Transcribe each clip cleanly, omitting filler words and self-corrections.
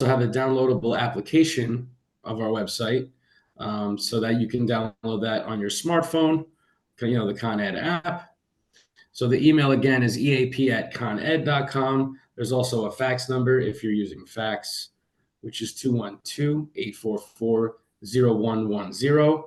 have a downloadable application of our website, so that you can download that on your smartphone, the Con Ed app. So the email again is eap@coned.com. There's also a fax number if you're using fax, which is 212-844-0110.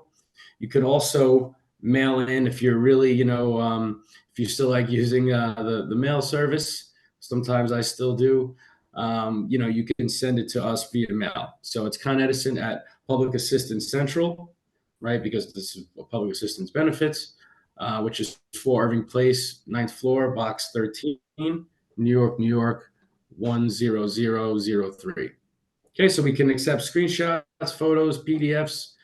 You could also mail in if you're really, if you still like using the mail service. Sometimes I still do. You can send it to us via mail. So it's Con Edison at Public Assistance Central, right? Because this is public assistance benefits, which is 4 Irving Place, 9th floor, box 13, New York, New York, 10003. Okay, so we can accept screenshots, photos, PDFs,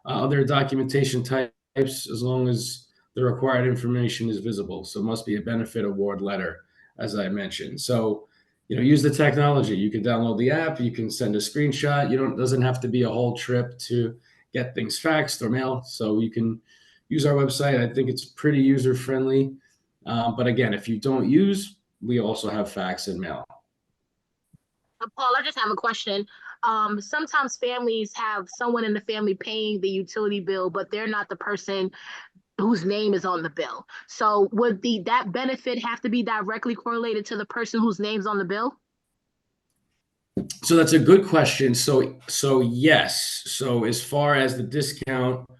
other documentation types, as long as the required information is visible. So it must be a benefit award letter, as I mentioned. So, use the technology. You can download the app. You can send a screenshot. Doesn't have to be a whole trip to get things faxed or mailed. So you can use our website. I think it's pretty user friendly. But again, if you don't use, we also have fax and mail. Paul, I just have a question. Sometimes families have someone in the family paying the utility bill, but they're not the person whose name is on the bill. So would that benefit have to be directly correlated to the person whose name's on the bill? So that's a good question. So yes. So as far as the discount,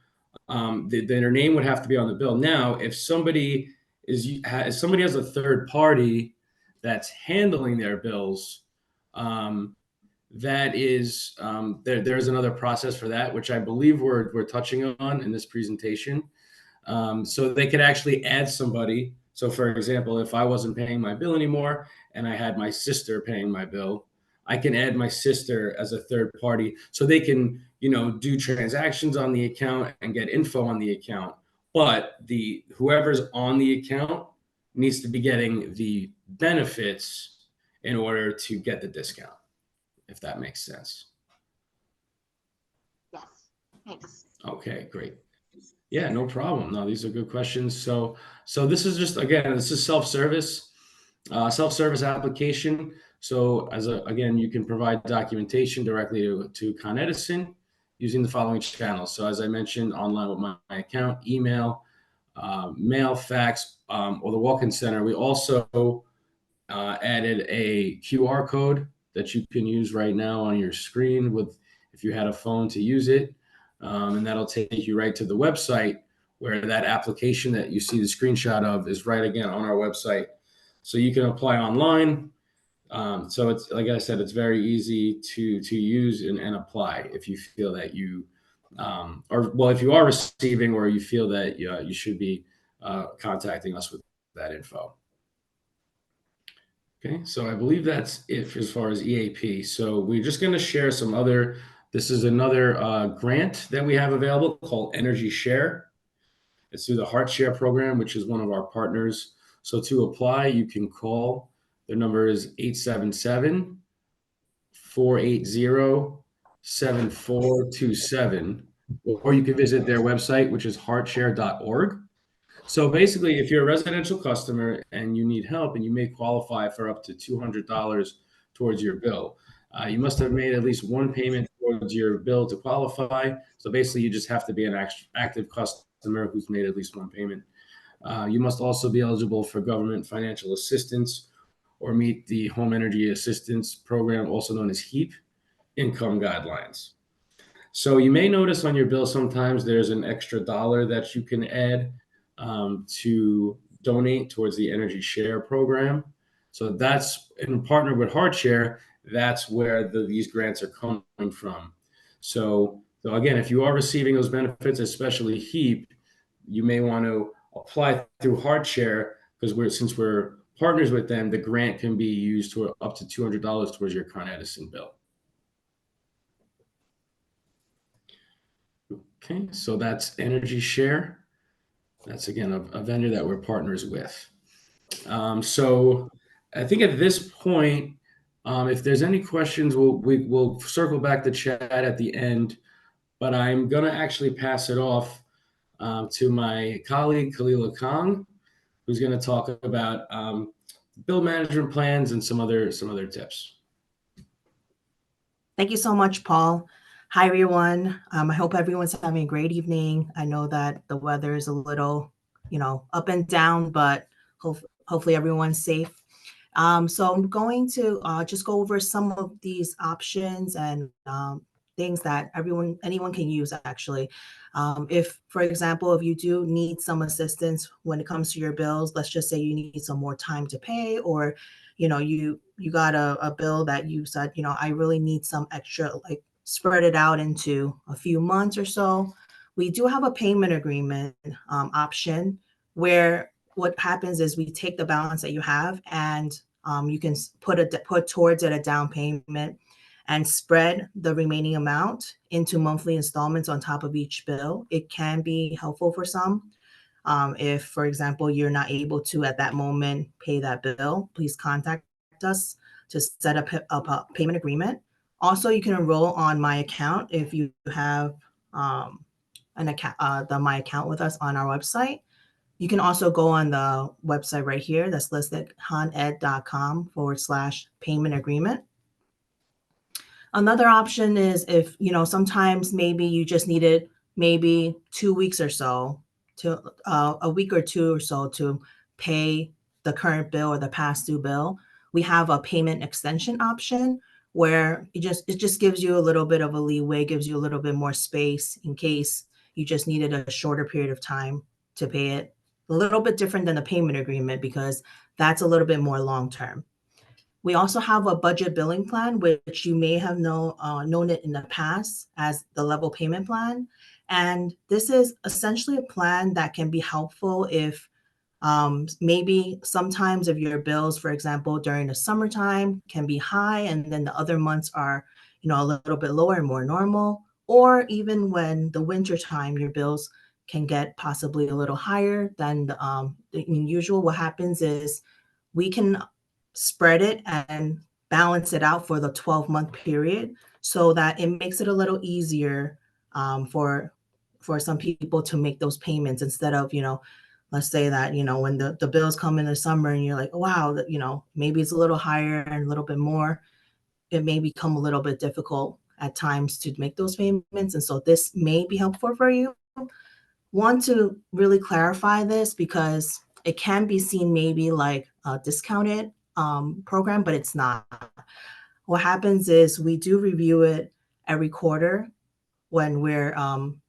their name would have to be on the bill. Now, if somebody has a third party that's handling their bills, that is there's another process for that, which I believe we're touching on in this presentation. So they could actually add somebody. So for example, if I wasn't paying my bill anymore and I had my sister paying my bill, I can add my sister as a third party so they can, do transactions on the account and get info on the account. But whoever's on the account needs to be getting the benefits in order to get the discount, if that makes sense. Yes. Thanks. Okay, great. Yeah, no problem. No, these are good questions. So this is just, again, this is self-service application. So again, you can provide documentation directly to Con Edison using the following channels. So as I mentioned, online with my account, email, mail, fax, or the walk-in center. We also added a QR code that you can use right now on your screen if you had a phone to use it. And that'll take you right to the website where that application that you see the screenshot of is right again on our website. So you can apply online. So it's, like I said, it's very easy to use and apply if you feel that if you are receiving or you feel that you should be contacting us with that info. Okay, so I believe that's it as far as EAP. So we're just going to share this is another grant that we have available called Energy Share. It's through the Heart Share program, which is one of our partners. So to apply, you can call. Their number is 877-480-7427, or you can visit their website, which is heartshare.org. So basically, if you're a residential customer and you need help and you may qualify for up to $200 towards your bill, you must have made at least one payment towards your bill to qualify. So basically, you just have to be an active customer who's made at least one payment. You must also be eligible for government financial assistance or meet the Home Energy Assistance Program, also known as HEAP, income guidelines. So you may notice on your bill sometimes there's an extra dollar that you can add to donate towards the Energy Share program. So that's in partner with HeartShare. That's where these grants are coming from. So again, if you are receiving those benefits, especially HEAP, you may want to apply through HeartShare because since we're partners with them, the grant can be used to up to $200 towards your Con Edison bill. Okay, so that's Energy Share. That's, again, a vendor that we're partners with. So I think at this point, if there's any questions, we'll circle back the chat at the end. But I'm going to actually pass it off to my colleague, Khalila Kong, who's going to talk about bill management plans and some other tips. Thank you so much, Paul. Hi, everyone. I hope everyone's having a great evening. I know that the weather is a little, up and down, but hopefully everyone's safe. So I'm going to just go over some of these options and things that anyone can use actually. If, for example, if you do need some assistance when it comes to your bills, let's just say you need some more time to pay, or you got a bill that you said, I really need some extra, like spread it out into a few months or so. We do have a payment agreement option where what happens is we take the balance that you have and you can put towards it a down payment and spread the remaining amount into monthly installments on top of each bill. It can be helpful for some. If, for example, you're not able to at that moment pay that bill, please contact us to set up a payment agreement. Also, you can enroll on My Account if you have an account, the My Account with us on our website. You can also go on the website right here that's listed, haned.com/payment agreement. Another option is if, sometimes maybe you just needed maybe 2 weeks or so to a week or two or so to pay the current bill or the past due bill. We have a payment extension option where it just gives you a little bit of a leeway, gives you a little bit more space in case you just needed a shorter period of time to pay it. A little bit different than the payment agreement because that's a little bit more long term. We also have a budget billing plan, which you may have known it in the past as the level payment plan. And this is essentially a plan that can be helpful if maybe sometimes if your bills, for example, during the summertime can be high and then the other months are, a little bit lower and more normal, or even when the winter time, your bills can get possibly a little higher than the usual. What happens is we can spread it and balance it out for the 12-month period so that it makes it a little easier for some people to make those payments instead of, let's say that, when the bills come in the summer and you're like, oh, wow, that, maybe it's a little higher and a little bit more, it may become a little bit difficult at times to make those payments. And so this may be helpful for you. Want to really clarify this because it can be seen maybe like a discounted program, but it's not. What happens is we do review it every quarter when you're on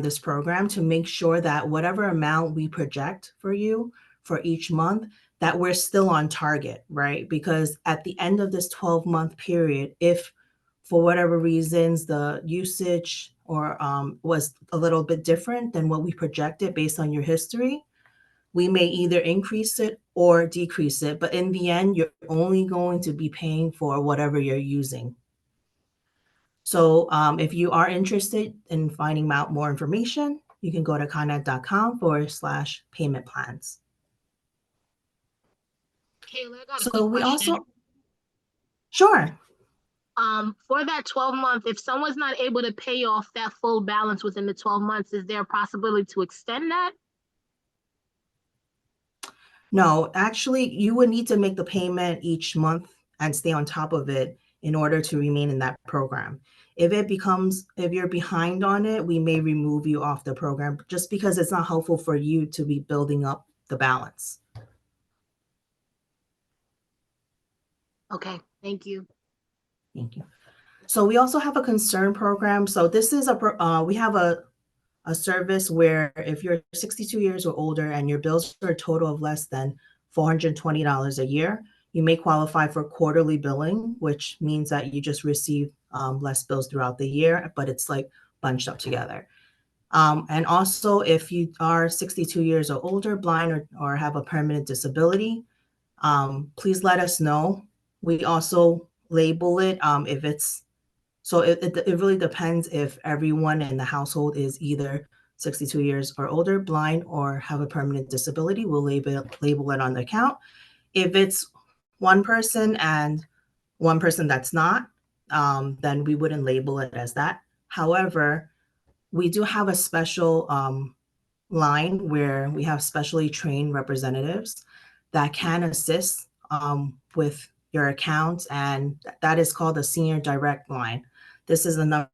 this program to make sure that whatever amount we project for you for each month, that we're still on target, right? Because at the end of this 12-month period, if for whatever reasons the usage or was a little bit different than what we projected based on your history, we may either increase it or decrease it. But in the end, you're only going to be paying for whatever you're using. So if you are interested in finding out more information, you can go to connet.com/payment plans. Kayla, I got a So quick we question. also, sure. For that 12 month, if someone's not able to pay off that full balance within the 12 months, is there a possibility to extend that? No, actually, you would need to make the payment each month and stay on top of it in order to remain in that program. If you're behind on it, we may remove you off the program just because it's not helpful for you to be building up the balance. Okay, thank you. Thank you. So we also have a concern program. So this is we have a service where if you're 62 years or older and your bills are a total of less than $420 a year, you may qualify for quarterly billing, which means that you just receive less bills throughout the year, but it's like bunched up together. And also, if you are 62 years or older, blind, or have a permanent disability, please let us know. We also label it if it's so it really depends if everyone in the household is either 62 years or older, blind, or have a permanent disability. We'll label it on the account. If it's one person and one person that's not, then we wouldn't label it as that. However, we do have a special line where we have specially trained representatives that can assist with your account, and that is called the Senior Direct Line. This is the number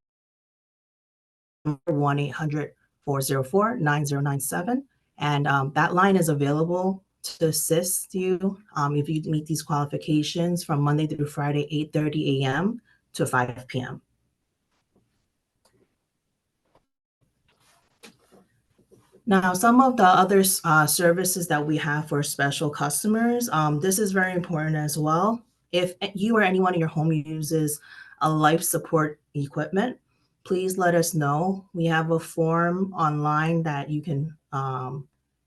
1-800-404-9097. And that line is available to assist you if you meet these qualifications from Monday through Friday, 8:30 a.m. to 5 p.m. Now, some of the other services that we have for special customers, this is very important as well. If you or anyone in your home uses a life support equipment, please let us know. We have a form online that you can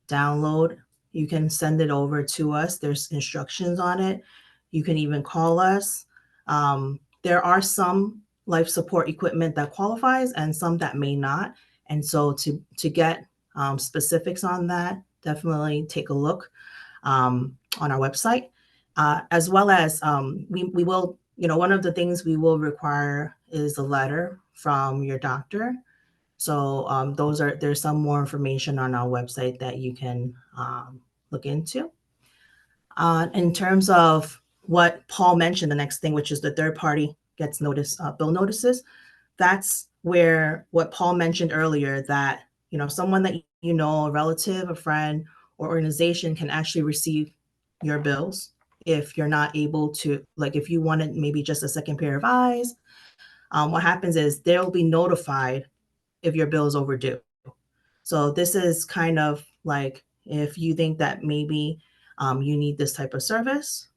download. You can send it over to us. There's instructions on it. You can even call us. There are some life support equipment that qualifies and some that may not. And so to get specifics on that, definitely take a look on our website. As well as we will, one of the things we will require is a letter from your doctor. So there's some more information on our website that you can look into. In terms of what Paul mentioned, the next thing, which is the third party gets bill notices, that's where what Paul mentioned earlier, that someone that a relative, a friend, or organization can actually receive your bills if you're not able to, like if you wanted maybe just a second pair of eyes. What happens is they'll be notified if your bill is overdue. So this is kind of like, if you think that maybe you need this type of service,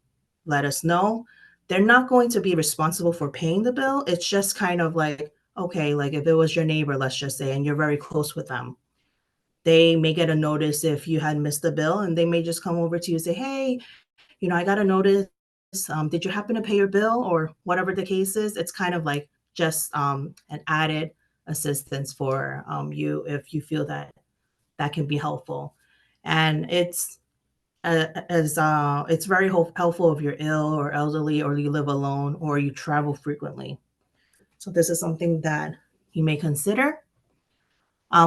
let us know. They're not going to be responsible for paying the bill. It's just kind of like, okay, like if it was your neighbor, let's just say, and you're very close with them, they may get a notice if you had missed the bill, and they may just come over to you and say, hey, I got a notice. Did you happen to pay your bill, or whatever the case is? It's kind of like just an added assistance for you if you feel that that can be helpful. And it's very helpful if you're ill or elderly, or you live alone, or you travel frequently. So this is something that you may consider.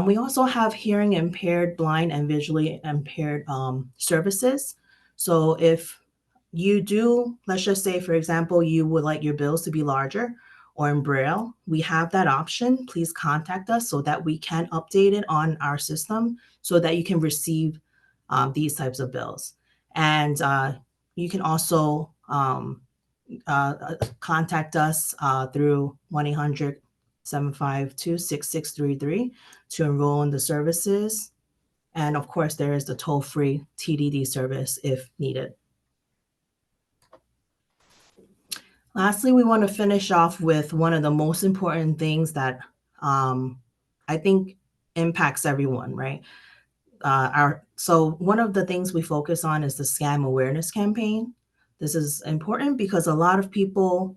We also have hearing impaired, blind, and visually impaired services. So if you do, let's just say, for example, you would like your bills to be larger or in Braille, we have that option. Please contact us so that we can update it on our system so that you can receive these types of bills. And you can also contact us through 1-800-752-6633 to enroll in the services. And of course, there is the toll-free TDD service if needed. Lastly, we want to finish off with one of the most important things that I think impacts everyone, right? So one of the things we focus on is the scam awareness campaign. This is important because a lot of people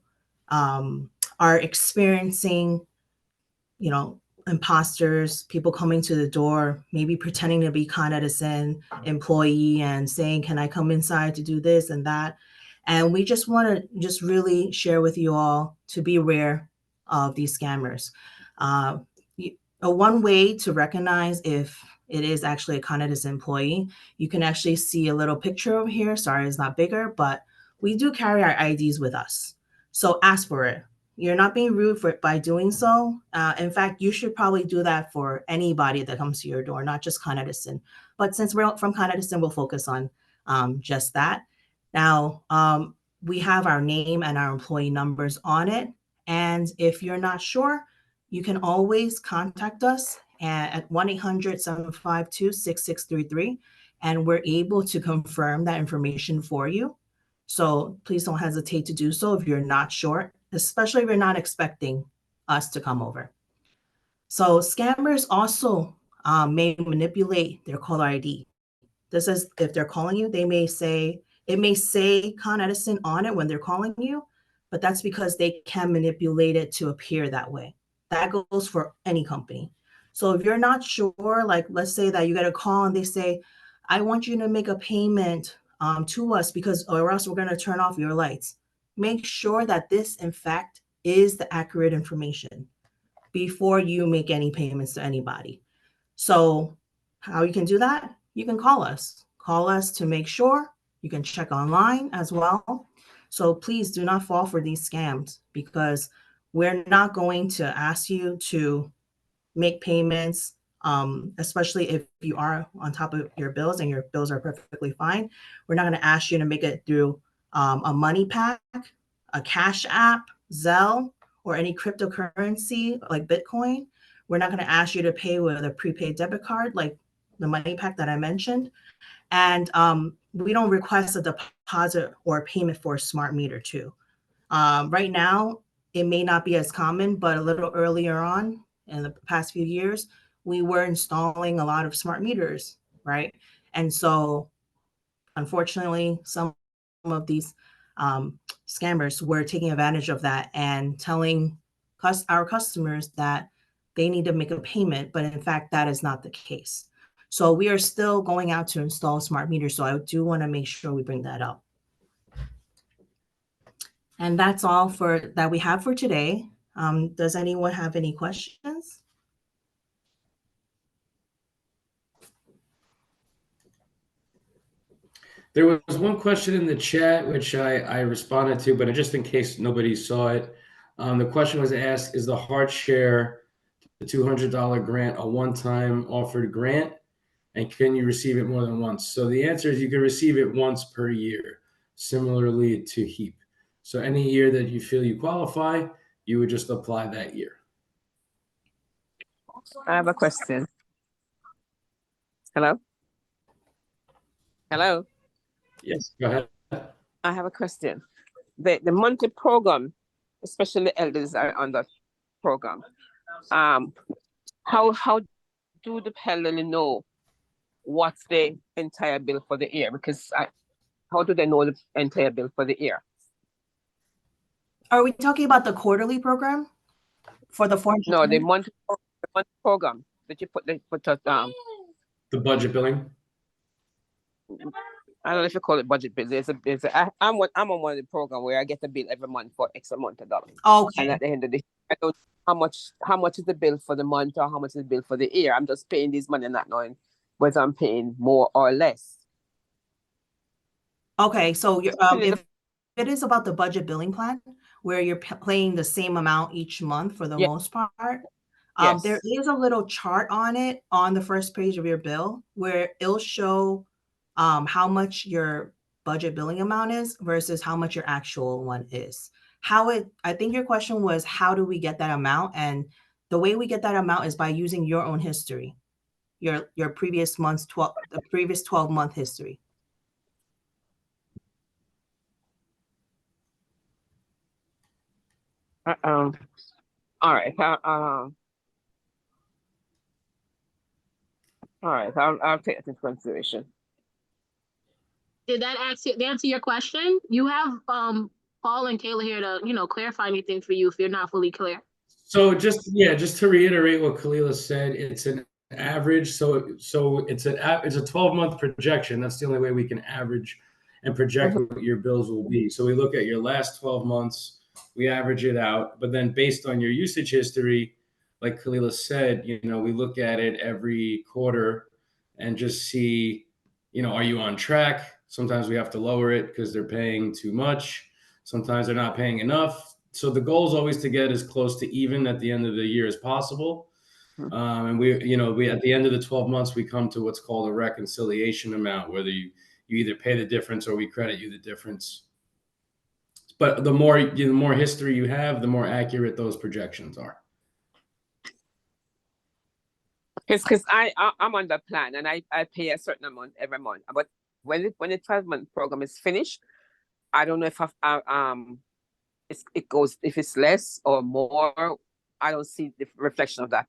are experiencing, imposters, people coming to the door, maybe pretending to be Con Edison employee and saying, can I come inside to do this and that? And we just want to just really share with you all to be aware of these scammers. One way to recognize if it is actually a Con Edison employee, you can actually see a little picture over here. Sorry, it's not bigger, but we do carry our IDs with us. So ask for it. You're not being rude by doing so. In fact, you should probably do that for anybody that comes to your door, not just Con Edison. But since we're from Con Edison, we'll focus on just that. Now, we have our name and our employee numbers on it. And if you're not sure, you can always contact us at 1-800-752-6633, and we're able to confirm that information for you. So please don't hesitate to do so if you're not sure, especially if you're not expecting us to come over. So scammers also may manipulate their caller ID. This is if they're calling you, it may say Con Edison on it when they're calling you, but that's because they can manipulate it to appear that way. That goes for any company. So if you're not sure, like let's say that you get a call and they say, I want you to make a payment to us or else we're going to turn off your lights. Make sure that this, in fact, is the accurate information before you make any payments to anybody. So how you can do that? You can call us. Call us to make sure. You can check online as well. So please do not fall for these scams, because we're not going to ask you to make payments, especially if you are on top of your bills and your bills are perfectly fine. We're not going to ask you to make it through a money pack, a cash app, Zelle, or any cryptocurrency like Bitcoin. We're not going to ask you to pay with a prepaid debit card like the money pack that I mentioned. And we don't request a deposit or payment for a smart meter too. Right now, it may not be as common, but a little earlier on in the past few years, we were installing a lot of smart meters, right? And so, unfortunately, some of these scammers were taking advantage of that and telling our customers that they need to make a payment, but in fact, that is not the case. So we are still going out to install smart meters. So I do want to make sure we bring that up. And that's all for that we have for today. Does anyone have any questions? There was one question in the chat which I responded to, but just in case nobody saw it, the question was asked: Is the HeartShare, the $200 grant, a one-time offered grant, and can you receive it more than once? So the answer is you can receive it once per year, similarly to HEAP. So any year that you feel you qualify, you would just apply that year. I have a question. Hello? Hello? Yes, go ahead. I have a question. The monthly program, especially the elders are on that program. How do the elderly know what's the entire bill for the year? Because how do they know the entire bill for the year? Are we talking about the quarterly program for the 400? No, the monthly program that you put The budget billing. I don't know if you call it budget bill. I'm on one of the program where I get a bill every month for X amount of dollars. Okay. And at the end of the day, I don't know how much is the bill for the month or how much is the bill for the year. I'm just paying this money, not knowing whether I'm paying more or less. Okay, so if it is about the budget billing plan, where you're paying the same amount each month for the most part, Yes. there is a little chart on it on the first page of your bill where it'll show how much your budget billing amount is versus how much your actual one is. I think your question was, how do we get that amount? And the way we get that amount is by using your own history, your previous the previous 12-month history. All right. All right. I'll take that into consideration. Did that answer your question? You have Paul and Kayla here to clarify anything for you if you're not fully clear. So just to reiterate what Kalila said, it's an average. So it's a 12-month projection. That's the only way we can average and project what your bills will be. So we look at your last 12 months, we average it out, but then based on your usage history, like Kalila said, we look at it every quarter and just see, are you on track? Sometimes we have to lower it because they're paying too much. Sometimes they're not paying enough. So the goal is always to get as close to even at the end of the year as possible. And we at the end of the 12 months, we come to what's called a reconciliation amount, whether you either pay the difference or we credit you the difference. But the more history you have, the more accurate those projections are. Because I'm on the plan and I pay a certain amount every month. But when the 12-month program is finished, I don't know if it goes, if it's less or more. I don't see the reflection of that.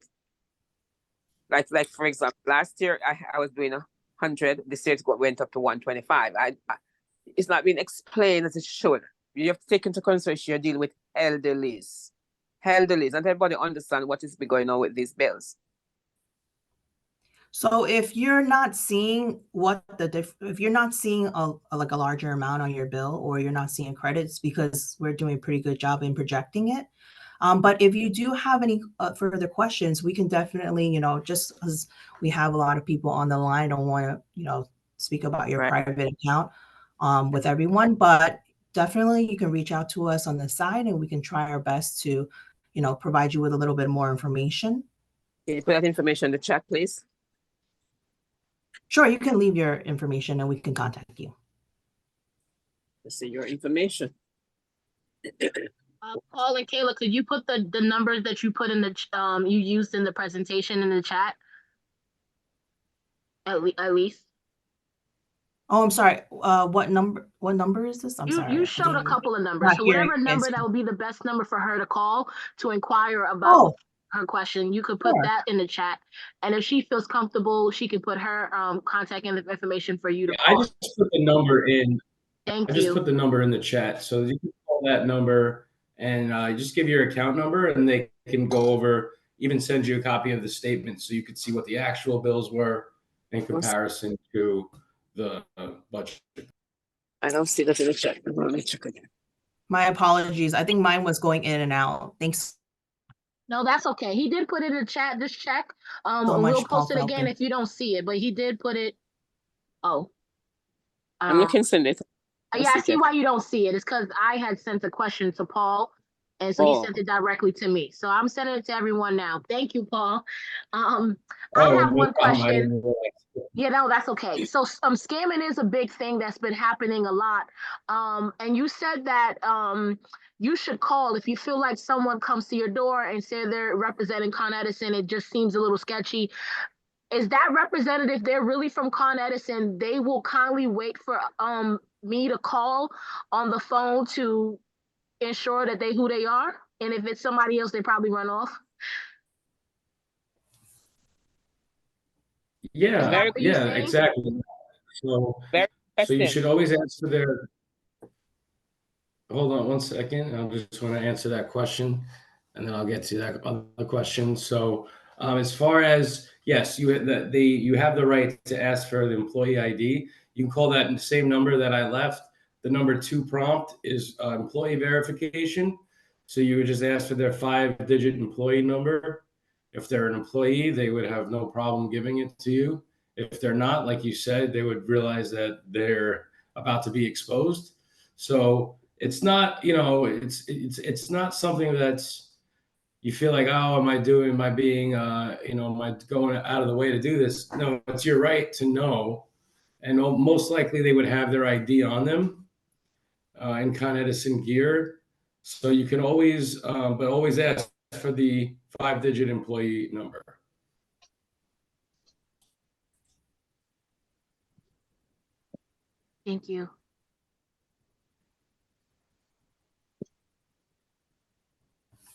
Like for example, last year I was doing 100. This year it went up to 125. It's not being explained as it should. You have to take into consideration you're dealing with elderlies, and everybody understand what is going on with these bills. So if you're not seeing if you're not seeing a larger amount on your bill, or you're not seeing credits, because we're doing a pretty good job in projecting it. But if you do have any further questions, we can definitely, just as we have a lot of people on the line, I don't want to, speak about your private account with everyone, but definitely you can reach out to us on the side and we can try our best to, provide you with a little bit more information. Can you put that information in the chat, please? Sure, you can leave your information and we can contact you. Let's see your information. Paul and Kayla, could you put the numbers that you put in the you used in the presentation in the chat? At least. Oh, I'm sorry. What number is this? I'm sorry. You I showed a didn't- couple of numbers. not So hearing whatever number this. that would be the best number for her to call to inquire about Oh, her question, you could put sure. that in the chat. And if she feels comfortable, she can put her contact information for you to I call. just put the number in. Thank I just you. put the number in the chat, so you can call that number and just give your account number, and they can go over, even send you a copy of the statement, so you could see what the actual bills were in comparison to the budget. I don't see that in the chat. Let me check again. My apologies. I think mine was going in and out. Thanks No, that's okay. He did put it in the chat. Just check. so And much, we'll Paul, post it for again helping. if you don't see it. But he did put it. Oh. I'm looking send it. Yeah, I see why you don't see it. It's because I had sent a question to Paul, and so he sent it directly to me. So I'm sending it to everyone now. Thank you, Paul. I have one question. Yeah, no, that's okay. So scamming is a big thing that's been happening a lot. And you said that you should call if you feel like someone comes to your door and say they're representing Con Edison. It just seems a little sketchy. Is that representative, they're really from Con Edison, they will kindly wait for me to call on the phone to ensure that who they are, and if it's somebody else, they probably run off. Yeah, yeah, exactly. So, so you should always answer their. Hold on one second. I just want to answer that question, and then I'll get to that other question. So, as far as yes, you have the right to ask for the employee ID. You can call that in the same number that I left. The number 2 prompt is employee verification. So you would just ask for their 5-digit employee number. If they're an employee, they would have no problem giving it to you. If they're not, like you said, they would realize that they're about to be exposed. So it's not, it's not something that's you feel like, oh, am I being, am I going out of the way to do this? No, it's your right to know. And most likely they would have their ID on them in Con Edison gear. So you can always, but always ask for the 5-digit employee number. Thank you.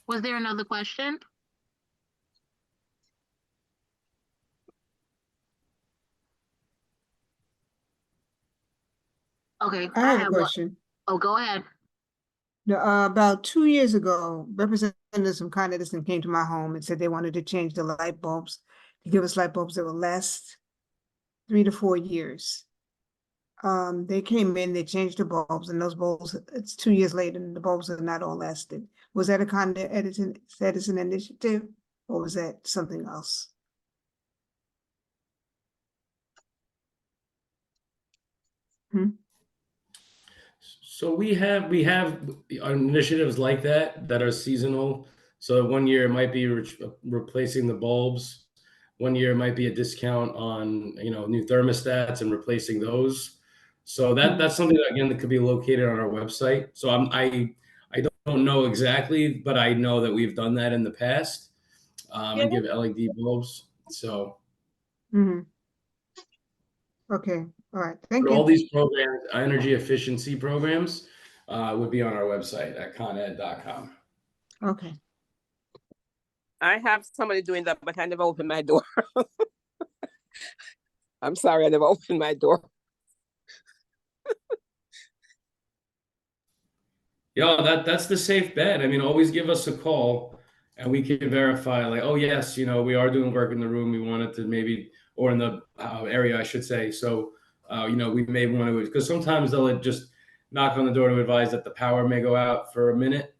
Was there another question? Okay, I have a question. Oh, go ahead. About 2 years ago, representatives from Con Edison came to my home and said they wanted to change the light bulbs to give us light bulbs that will last 3 to 4 years. They came in, they changed the bulbs, and those bulbs, it's 2 years later, and the bulbs have not all lasted. Was that a Con Edison initiative, or was that something else? So we have initiatives like that are seasonal. So one year it might be replacing the bulbs. One year it might be a discount on new thermostats and replacing those. So that's something that, again, that could be located on our website. So I don't know exactly, but I know that we've done that in the past and give LED bulbs. So. Okay, all right, thank you. All these programs, energy efficiency programs, would be on our website at coned.com. Okay. I have somebody doing that, but I never opened my door. I'm sorry, I never opened my door. Yeah, that's the safe bet. I mean, always give us a call and we can verify, like, oh, yes, we are doing work in the room. We wanted to maybe, or in the area, I should say. So, we may want to, because sometimes they'll just knock on the door to advise that the power may go out for a minute.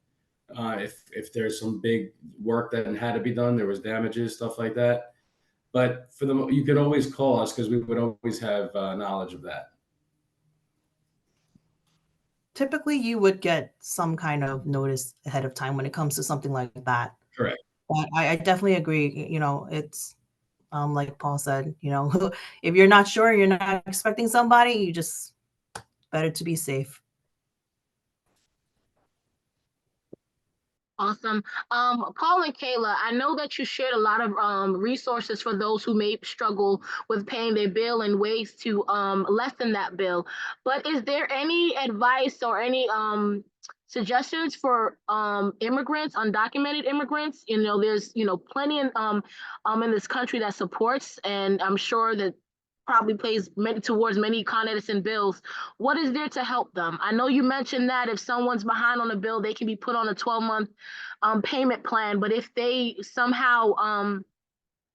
If there's some big work that had to be done, there was damages, stuff like that. But you can always call us because we would always have knowledge of that. typically you would get some kind of notice ahead of time when it comes to something like that. Correct. But I definitely agree. It's like Paul said, if you're not sure, you're not expecting somebody, you just better to be safe. Awesome. Paul and Kayla, I know that you shared a lot of resources for those who may struggle with paying their bill and ways to lessen that bill. But is there any advice or any suggestions for immigrants, undocumented immigrants? There's plenty in this country that supports, and I'm sure that probably plays towards many Con Edison bills. What is there to help them? I know you mentioned that if someone's behind on a bill, they can be put on a 12-month payment plan, but if they somehow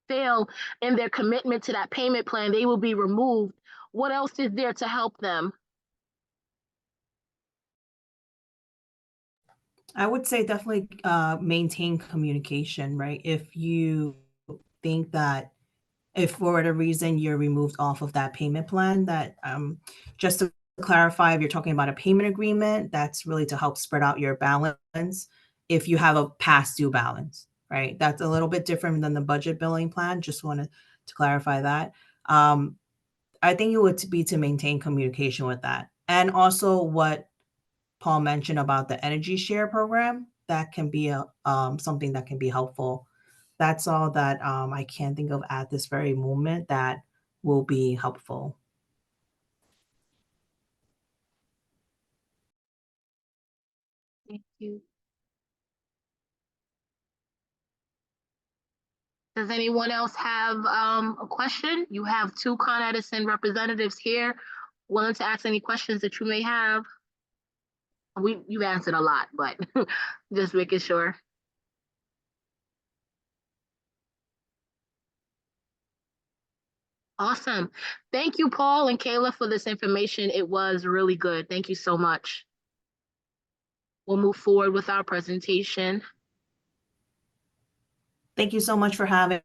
fail in their commitment to that payment plan, they will be removed. What else is there to help them? I would say definitely maintain communication, right? If you think that if for whatever reason you're removed off of that payment plan, that just to clarify, if you're talking about a payment agreement, that's really to help spread out your balance if you have a past due balance, right? That's a little bit different than the budget billing plan. Just wanted to clarify that. I think it would be to maintain communication with that. And also what Paul mentioned about the energy share program, that can be something that can be helpful. That's all that I can think of at this very moment that will be helpful. Thank you. Does anyone else have a question? You have two Con Edison representatives here willing to ask any questions that you may have. You've answered a lot, but just making sure. Awesome. Thank you, Paul and Kayla, for this information. It was really good. Thank you so much. We'll move forward with our presentation. Thank you so much for having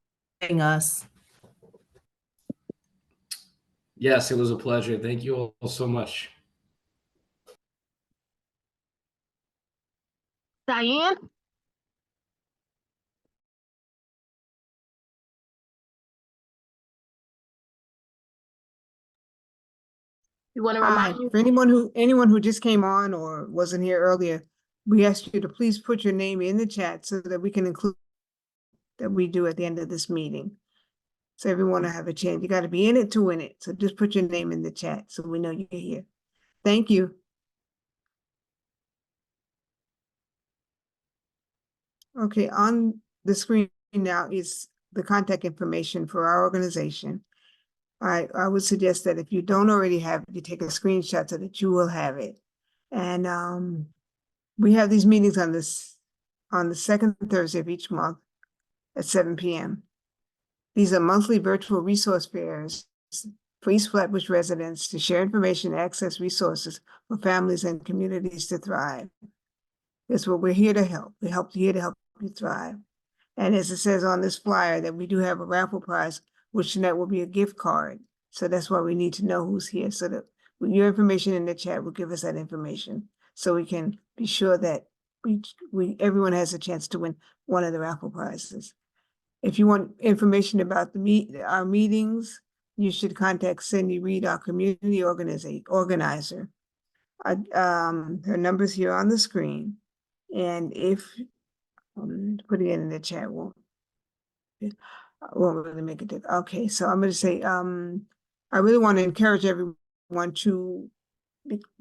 us. Yes, it was a pleasure. Thank you all so much. Diane? You want to Hi, remind me? for anyone who just came on or wasn't here earlier, we asked you to please put your name in the chat so that we can include that we do at the end of this meeting. So everyone will have a chance. You got to be in it to win it. So just put your name in the chat so we know you're here. Thank you. Okay, on the screen now is the contact information for our organization. I would suggest that if you don't already have it, you take a screenshot so that you will have it. And we have these meetings on the second Thursday of each month at 7 p.m. These are monthly virtual resource fairs for East Flatbush residents to share information and access resources for families and communities to thrive. That's what we're here to help. We're here to help you thrive. And as it says on this flyer, that we do have a raffle prize, which tonight will be a gift card. So that's why we need to know who's here, so that your information in the chat will give us that information, so we can be sure that everyone has a chance to win one of the raffle prizes. If you want information about our meetings, you should contact Cindy Reed, our community organizer. Her number's here on the screen. And if putting it in the chat won't really make a difference. Okay, so I'm going to say, I really want to encourage everyone to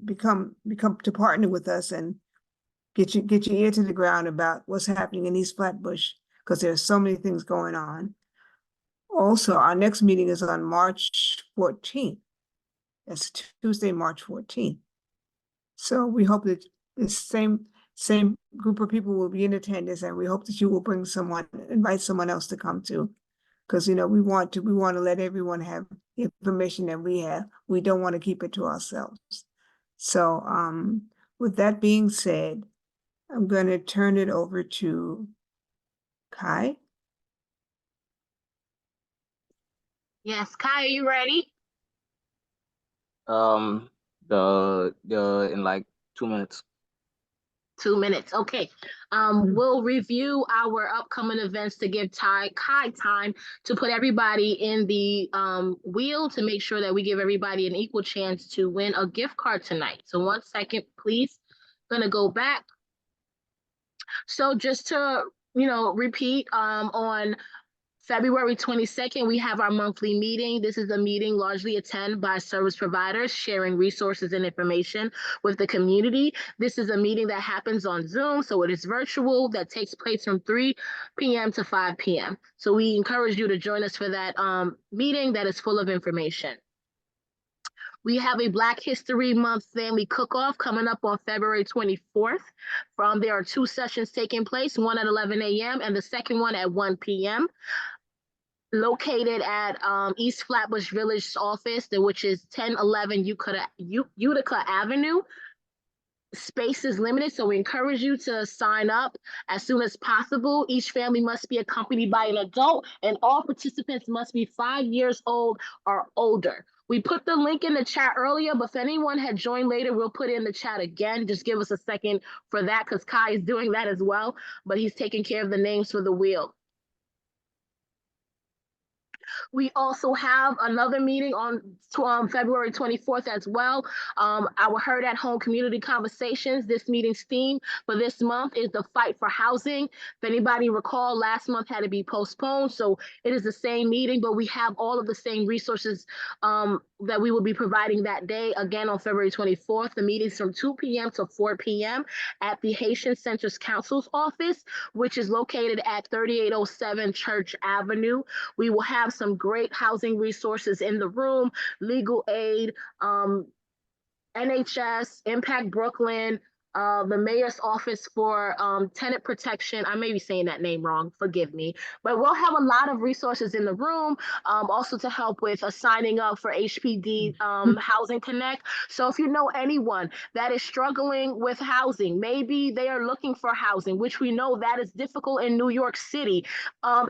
become to partner with us and get your ear to the ground about what's happening in East Flatbush, because there's so many things going on. Also, our next meeting is on March 14th. That's Tuesday, March 14th. So we hope that the same group of people will be in attendance, and we hope that you will invite someone else to come too. Because we want to let everyone have the information that we have. We don't want to keep it to ourselves. So with that being said, I'm going to turn it over to Kai. Yes, Kai, are you ready? The in like 2 minutes. 2 minutes. Okay. We'll review our upcoming events to give Kai time to put everybody in the wheel to make sure that we give everybody an equal chance to win a gift card tonight. So 1 second, please. Gonna go back. So just to repeat, on February 22nd, we have our monthly meeting. This is a meeting largely attended by service providers sharing resources and information with the community. This is a meeting that happens on Zoom, so it is virtual, that takes place from 3 p.m. to 5 p.m. So we encourage you to join us for that meeting that is full of information. We have a Black History Month family cook-off coming up on February 24th. There are 2 sessions taking place, one at 11 a.m. and the second one at 1 p.m. Located at East Flatbush Village office, which is 1011 Utica Avenue. Space is limited, so we encourage you to sign up as soon as possible. Each family must be accompanied by an adult, and all participants must be 5 years old or older. We put the link in the chat earlier, but if anyone had joined later, we'll put it in the chat again. Just give us a second for that, because Kai is doing that as well, but he's taking care of the names for the wheel. We also have another meeting on February 24th as well. Our Heard at Home Community Conversations. This meeting's theme for this month is the fight for housing. If anybody recall, last month had to be postponed, so it is the same meeting, but we have all of the same resources that we will be providing that day, again on February 24th. The meeting's from 2 p.m. to 4 p.m. at the Haitian Centers Council's office, which is located at 3807 Church Avenue. We will have some great housing resources in the room: legal aid, NHS, Impact Brooklyn, the mayor's office for tenant protection. I may be saying that name wrong, forgive me, but we'll have a lot of resources in the room, also to help with signing up for HPD Housing Connect. So if you know anyone that is struggling with housing, maybe they are looking for housing, which we know that is difficult in New York City.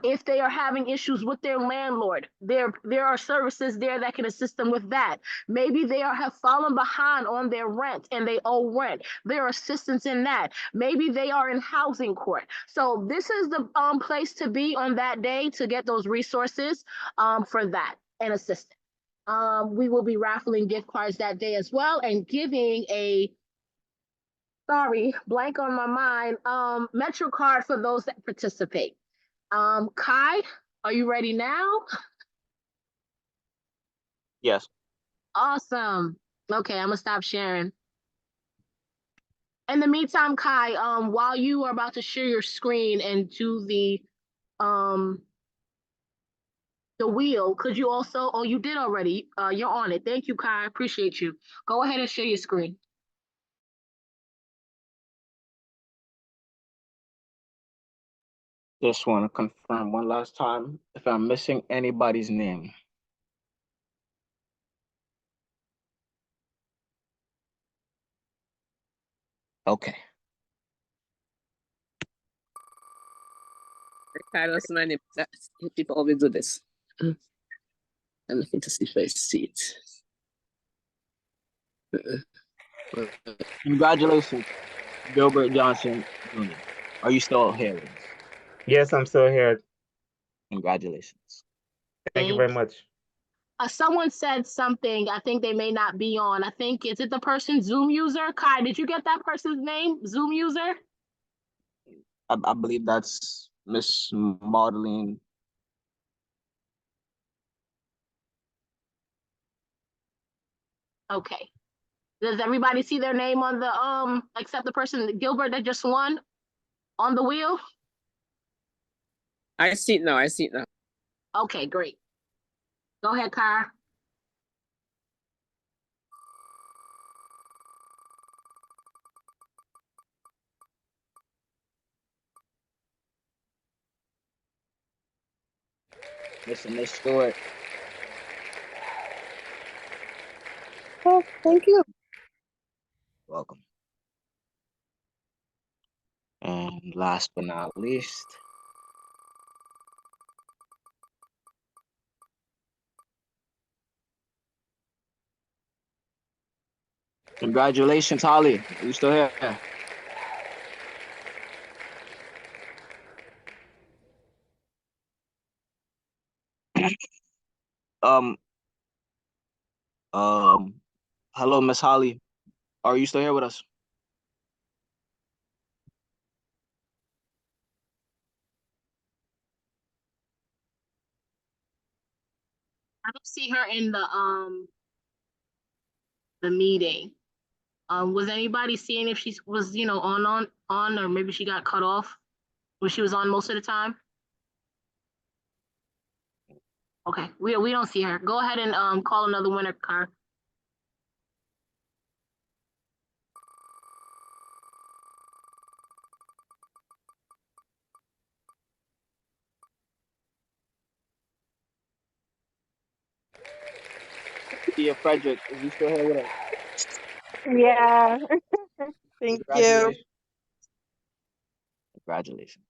If they are having issues with their landlord, there are services there that can assist them with that. Maybe they have fallen behind on their rent and they owe rent. There are assistance in that. Maybe they are in housing court. So this is the place to be on that day to get those resources for that and assistance. We will be raffling gift cards that day as well, and giving blank on my mind, Metro card for those that participate. Kai, are you ready now? Yes. Awesome. Okay, I'm gonna stop sharing. In the meantime, Kai, while you are about to share your screen and do the wheel, could you also, oh, you did already, you're on it. Thank you, Kai, I appreciate you. Go ahead and share your screen. Just want to confirm one last time if I'm missing anybody's name. Okay. Carlos, my name. People always do this. I'm looking to see if I see it. Congratulations, Gilbert Johnson Jr. Are you still here with us? Yes, I'm still here. Congratulations. Thank you very much. Someone said something. I think they may not be on. I think, is it the person Zoom user? Kai, did you get that person's name? Zoom user? I believe that's Miss Maudline. Okay. Does everybody see their name on the except the person Gilbert that just won on the wheel? I see it now. I see it now. Okay, great. Go ahead, Kai. Miss Stewart. Oh, thank you. Welcome. And last but not least, Congratulations, Holly. You still here? Um, hello, Miss Holly. Are you still here with us? I don't see her in the meeting. Was anybody seeing if she was, on, or maybe she got cut off when she was on most of the time? Okay, we don't see her. Go ahead and call another winner, Car. Dear Frederick, is you still here with us? Yeah. Thank you. Congratulations. Congratulations.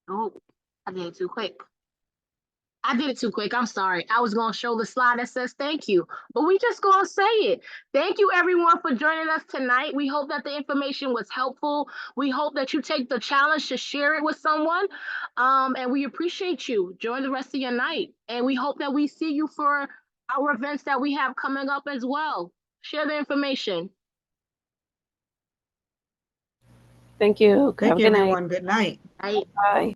Oh, I did it too quick. I'm sorry. I was going to show the slide that says thank you, but we just going to say it. Thank you, everyone, for joining us tonight. We hope that the information was helpful. We hope that you take the challenge to share it with someone. And we appreciate you. Enjoy the rest of your night. And we hope that we see you for our events that we have coming up as well. Share the information. Thank you. Thank Have a you, good night. everyone. Good night. Right? Bye.